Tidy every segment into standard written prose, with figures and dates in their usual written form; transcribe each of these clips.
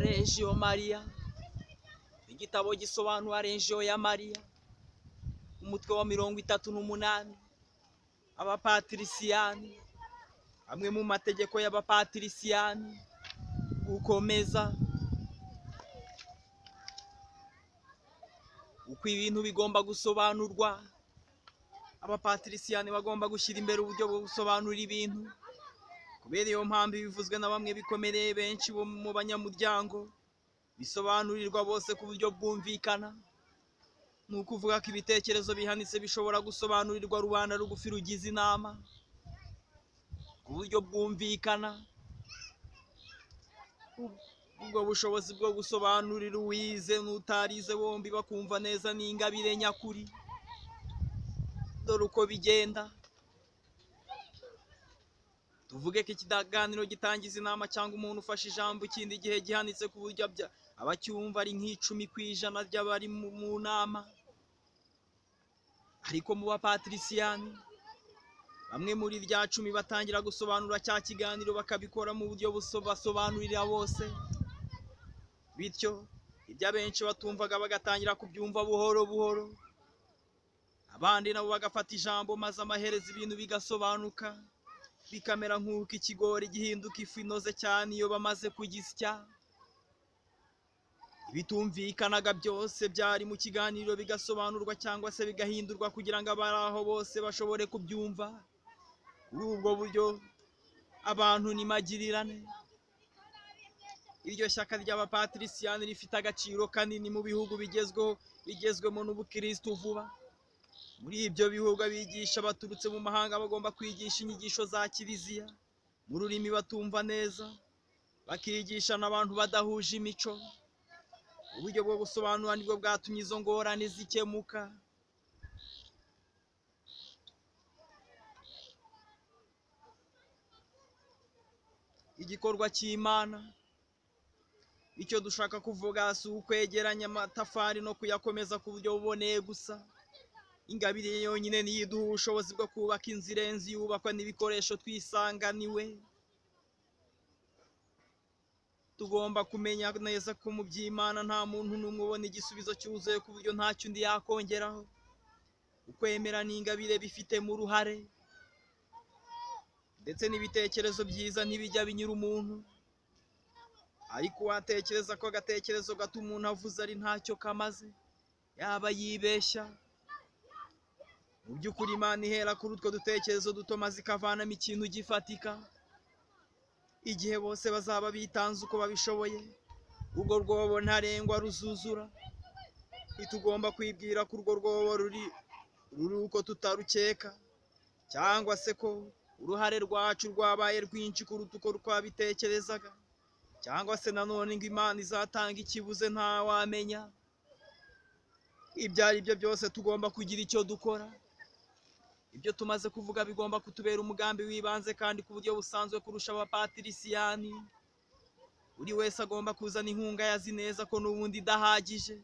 Regio Maria. Igitabo gisobanura Regio ya Maria, umutwe wa 38. Abapatricisiyani, amwe mu mategeko y'abapatricisiyani, gukomeza uko ibintu bigomba gusobanurwa. Abapatricisiyani bagomba gushyira imbere uburyo bwo gusobanura ibintu, kubera iyo mpamvu bivuzwe na bamwe bikomereye benshi bo mu banyamuryango, bisobanurirwa bose ku buryo bwumvikana. Ni ukuvuga ko ibitekerezo bihanitse bishobora gusobanurirwa rubanda rugufi rugize inama ku buryo bwumvikana. Ubwo bushobozi bwo gusobanurira uwize n'utarize bombi bakumva neza ni ingabire nyakuri. Dore uko bigenda. Tuvuge ko ikiganiro gitangiza inama cyangwa umuntu ufashe ijambo ikindi gihe gihanitse ku buryo abacyumva ari nk'10% ry'abari mu nama. Ariko mu bapatricisiyani, bamwe muri rya 10 batangira gusobanura cya kiganiro bakabikora mu buryo basobanurira bose, bityo ibyo abenshi batumvaga bagatangira kubyumva buhoro buhoro. Abandi nabo bagafata ijambo maze amaherezo ibintu bigasobanuka, bikamera nk'uko ikigori gihinduka ifu inoze cyane iyo bamaze kugisya. Ibitumvikanaga byose byari mu kiganiro bigasobanurwa cyangwa se bigahindurwa kugira ngo abari aho bose bashobore kubyumva. Kuri ubwo buryo abantu ni magirirane. Iryo shyaka ry'abapatricisiyani rifite agaciro kanini mu bihugu bigezwemo n'ubukristo vuba. Muri ibyo bihugu abigisha baturutse mu mahanga bagomba kwigisha inyigisho za kiliziya mu rurimi batumva neza, bakigisha n'abantu badahuje imico. Uburyo bwo gusobanura nibwo bwatumye izo ngorane zikemuka. Igikorwa cy'Imana, icyo dushaka kuvuga si ukwegeranya amatafari no kuyakomeza ku buryo buboneye gusa. Ingabire yonyine niyo iduha ubushobozi bwo kubaka inzu irenze yubakwa n'ibikoresho twisanganiwe. Tugomba kumenya neza ko mu by'Imana nta muntu n'umwe ubona igisubizo cyuzuye ku buryo ntacyo undi yakongeraho. Ukwemera n'ingabire bifitemo uruhare, ndetse n'ibitekerezo byiza ntibijya binyura umuntu. Ariko watekereza ko agatekerezo gato umuntu avuze ari ntacyo kamaze, yaba yibeshya. Mu by'ukuri Imana ihera kuri utwo dutekerezo duto maze ikavanamo ikintu gifatika. Igihe bose bazaba bitanze uko babishoboye, urwo rwobo ntarengwa ruzuzura. Ntitugomba kwibwira ko urwo rwobo ruri uko tutarukeka, cyangwa se ko uruhare rwacu rwabaye rwinshi kuruta uko twabitekerezaga, cyangwa se nanone ngo Imana izatanga ikibuze ntawamenya. Ibyo ari byo byose tugomba kugira icyo dukora. Ibyo tumaze kuvuga bigomba kutubera umugambi w'ibanze kandi ku buryo busanzwe kurusha abapatricisiyani. Buri wese agomba kuzana inkunga yazi neza ko n'ubundi idahagije.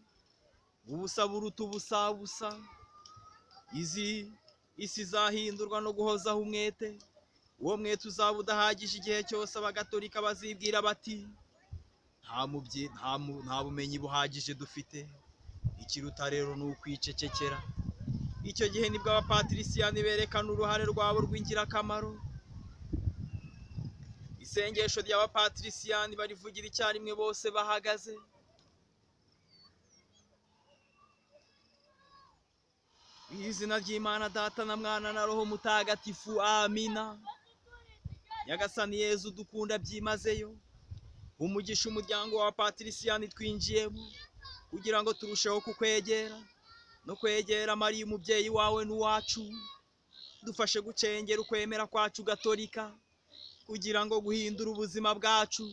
Ubusa buruta ubusa. Isi izahindurwa no guhozaho umwete. Uwo mwete uzaba udahagije igihe cyose abagatolika bazibwira bati nta bumenyi buhagije dufite, ikiruta rero ni ukwicecekera. Icyo gihe nibwo abapatricisiyani berekana uruhare rwabo rw'ingirakamaro. Isengesho ry'abapatricisiyani barivugira icyarimwe bose bahagaze. Mu izina ry'Imana Data na Mwana na Roho Mutagatifu, amina. Nyagasani Yezu dukunda byimazeyo, umugisha umuryango w'abapatricisiyani twinjiyemo, kugira ngo turusheho kukwegera no kwegera Mariya umubyeyi wawe n'uwacu. Dufashe gucengera ukwemera kwacu gatolika kugira ngo guhindura ubuzima bwacu.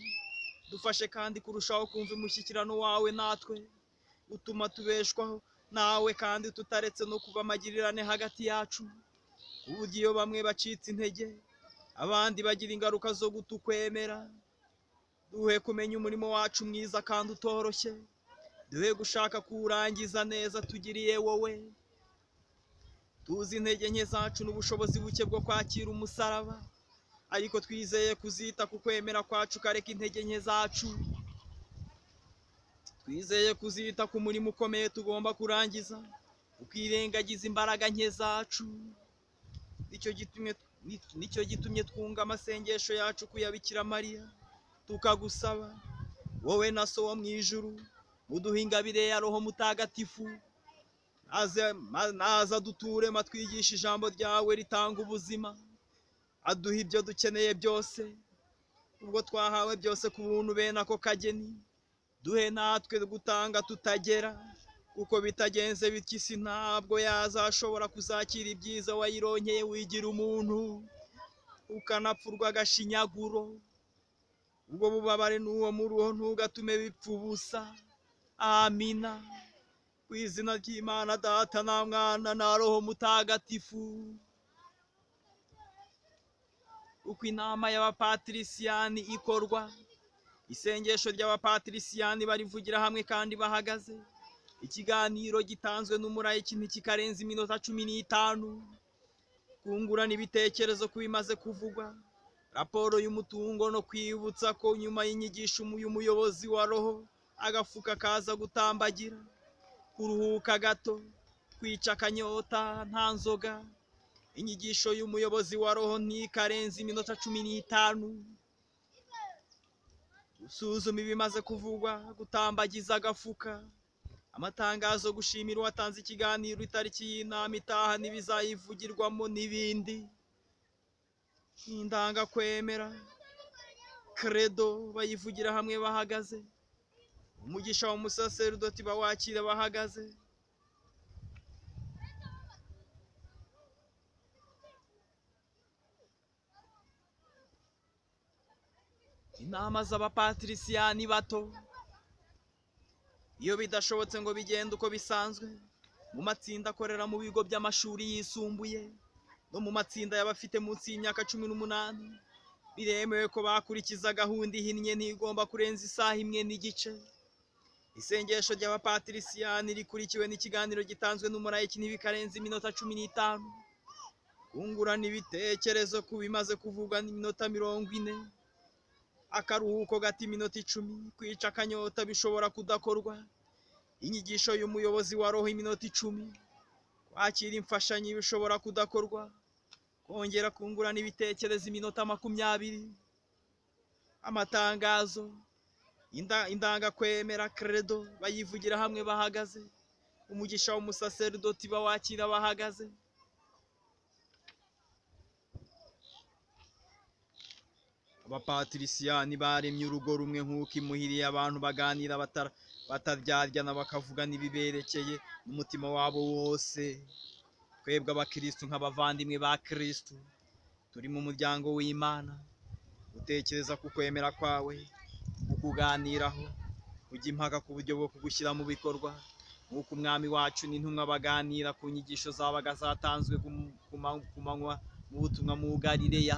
Dufashe kandi kurushaho kumva umushyikirano wawe natwe, utuma tubeshwaho nawe kandi tutaretse no kuba magirirane hagati yacu. Uburyo iyo bamwe bacitse intege, abandi bagira ingaruka zo gutukwemera. Duhe kumenya umurimo wacu mwiza kandi utoroshye. Duhe gushaka kuwurangiza neza tugiriye wowe. Tuzi intege nke zacu n'ubushobozi buke bwo kwakira umusaraba, ariko twizeye kuzita ku kwemera kwacu kareka intege nke zacu. twizeye kuzita ku murimo ukomeye tugomba kurangiza, ukirengagiza imbaraga nke zacu. Nicyo gitumye twunga amasengesho yacu ku ya Bikira Mariya, tukagusaba wowe na so wo mu ijuru, muduhe ingabire ya Roho Mutagatifu, naza duturemo atwigisha ijambo ryawe ritanga ubuzima, aduha ibyo dukeneye byose, ubwo twahawe byose ku buntu bene ako kageni. Duhe natwe gutanga tutagera, kuko bitagenze bityo isi ntabwo yazashobora kuzakira ibyiza wayironkeye wigira umuntu, ukanapfurwa agashinyaguro. Ubwo bubabare n'uwo muruho ntugatume bipfa ubusa. Amina. Ku izina ry'Imana Data na Mwana na Roho Mutagatifu. Uko inama y'abapatrisyani ikorwa, isengesho ry'abapatrisyani barivugira hamwe kandi bahagaze. Ikiganiro gitanzwe n'umurayiki ntikikarenza iminota 15. Kungurana ibitekerezo ku bimaze kuvugwa, raporo y'umutungo no kwibutsa ko nyuma y'inyigisho y'umuyobozi wa roho agafuka kaza gutambagira, kuruhuka gato, kwica akanyota nta nzoga. Inyigisho y'umuyobozi wa roho ntikarenza iminota 15. Gusuzuma ibimaze kuvugwa, gutambagiza agafuka, amatangazo, gushimira uwatanze ikiganiro, itariki y'inama itaha n'ibizayivugirwamo n'ibindi. Indangakwemera, credo bayivugira hamwe bahagaze. Umugisha w'umusaserdoti bawakira bahagaze. Inama z'abapatrisyani bato, iyo bidashobotse ngo bigende uko bisanzwe, mu matsinda akorera mu bigo by'amashuri yisumbuye no mu matsinda y'abafite munsi y'imyaka 18, biremewe ko bakurikiza gahunda ihinnye ntigomba kurenza isaha 1 n'igice. Isengesho ry'abapatrisyani rikurikiwe n'ikiganiro gitanzwe n'umurayiki ntibikarenza iminota 15. Kungurana ibitekerezo ku bimaze kuvugwa n'iminota 40. Akaruhuko gati iminota 10. Kwica akanyota bishobora kudakorwa. Inyigisho y'umuyobozi wa roho iminota 10. Kwakira imfashanyo bishobora kudakorwa. Kongera kungurana ibitekerezo iminota 20. Amatangazo, indangakwemera, credo bayivugira hamwe bahagaze. Umugisha w'umusaserdoti bawakira bahagaze. Abapatrisyani baremye urugo rumwe nk'uko imuhiriye abantu baganira bataryarya bakavuga n'ibiberekeye n'umutima wabo wose. Twebwe abakristo nk'abavandimwe ba Kristo turi mu muryango w'Imana, utekereza ku kwemera kwawe, ukuganiraho, kujya impaka ku buryo bwo kugushyira mu bikorwa, nk'uko umwami wacu n'intumwa baganira ku nyigisho zabaga zatanzwe ku manywa mu butumwa mu Galileya.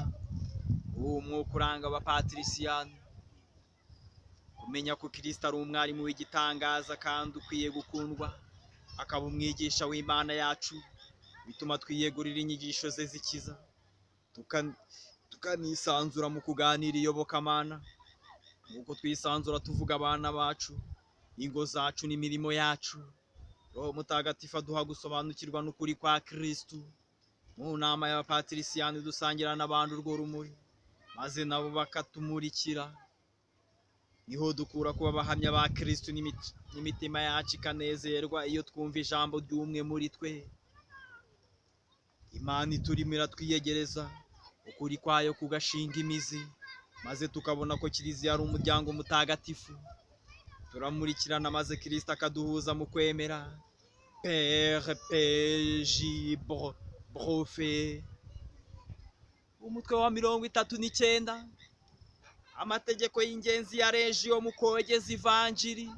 Uwo mwuka uranga abapatrisyani, kumenya ko Kristo ari umwarimu w'igitangaza kandi ukwiye gukundwa, akaba umwigisha w'Imana yacu, bituma twiyegurira inyigisho ze zikiza, tukanisanzura mu kuganira iyobokamana, nk'uko twisanzura tuvuga abana bacu, ingo zacu n'imirimo yacu. Roho Mutagatifu aduha gusobanukirwa n'ukuri kwa Kristo. Mu nama y'abapatrisyani dusangira n'abantu urwo rumuri, maze nabo bakatumurikira. Niho dukura kuba abahamya ba Kristo n'imitima yacu ikanezerwa iyo twumva ijambo ry'umwe muri twe. Imana iturimo iratwiyegereza, ukuri kwayo kugashinga imizi, maze tukabona ko Kiliziya ari umuryango mutagatifu. Turamurikirana maze Kristo akaduhuza mu kwemera. Père Brofe. Umutwe wa 39. Amategeko y'ingenzi ya Regio mu kogeza ivanjiri.